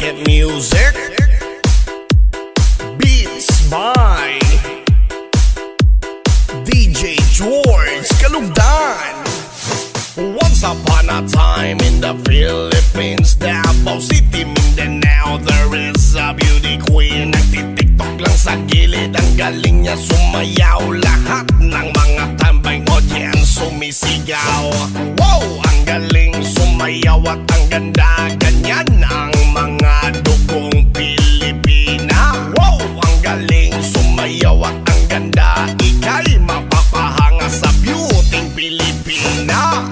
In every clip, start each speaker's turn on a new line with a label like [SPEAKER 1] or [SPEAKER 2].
[SPEAKER 1] Wicked music, beats by DJ George Kalugdan. Once upon a time in the Philippines, Davao City, Mindanao, there is a beauty queen. Nagtitiktok lang sa gilid, ang galing niya sumayaw. Lahat ng mga tambay audience sumisigaw. Wow, ang galing sumayaw at ang ganda. Ganyan ang mga dugong Pilipina. Wow, ang galing sumayaw at ang ganda. Ika'y mapapahanga sa beauty Pilipina.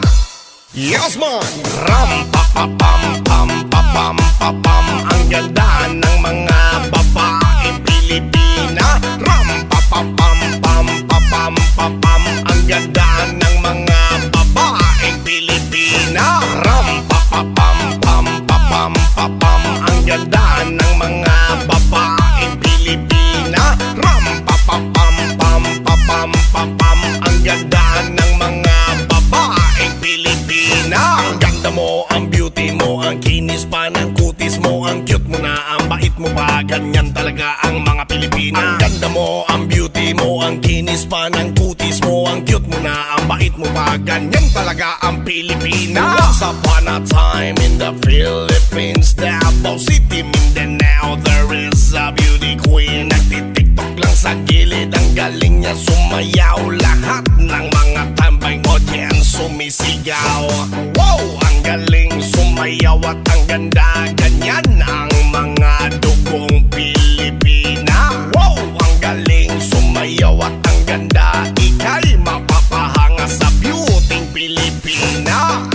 [SPEAKER 1] Yes man! Ram pa pa pam pam pa pam pa pam. Ang ganda ng mga babaeng Pilipina. Ram pa pa pam pam pa pam pa pam. Ang ganda ng mga babaeng Pilipina. Ram pa pa pam pam pa pam pa pam. Ang ganda ng mga babaeng Pilipina. Ram pa pa pam pam pa pam pa pam. Ang ganda ng mga babaeng Pilipina. Ang ganda mo, ang beauty mo, ang kinis pa ng kutis mo, ang cute mo na, ang bait mo pa. Ganyan talaga ang mga Pilipina. Ang ganda mo, ang beauty mo, ang kinis pa ng kutis mo, ang cute mo na, ang bait mo pa. Ganyan talaga ang Pilipina. Once upon a time in the Philippines, Davao City, Mindanao, there is a beauty queen. Nagtitiktok lang sa gilid, ang galing niya sumayaw. Lahat ng mga tambay audience sumisigaw. Wow, ang galing sumayaw at ang ganda. Ganyan ang mga dugong Pilipina. Wow, ang galing sumayaw at ang ganda. Ika'y mapapahanga sa beauty Pilipina.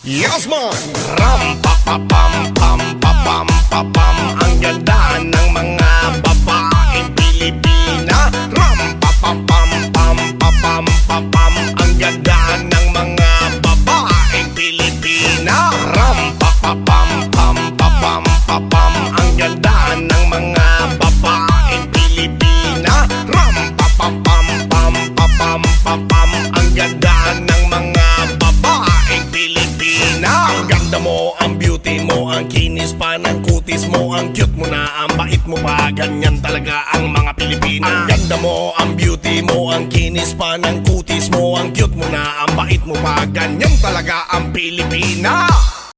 [SPEAKER 1] Yes man! Ram pa pa pam pam pa pam pa pam. Ang ganda ng mga babaeng Pilipina. Ram pa pa pam pam pa pam pa pam. Ang ganda ng mga babaeng Pilipina. Ram pa pa pam pam pa pam pa pam. Ang ganda ng mga babaeng Pilipina. Ram pa pa pam pam pa pam pa pam. Ang ganda ng mga babaeng Pilipina. Ang ganda mo, ang beauty mo, ang kinis pa ng kutis mo, ang cute mo na, ang bait mo pa. Ganyan talaga ang mga Pilipina. Ang ganda mo, ang beauty mo, ang kinis pa ng kutis mo, ang cute mo na, ang bait mo pa. Ganyan talaga ang Pilipina.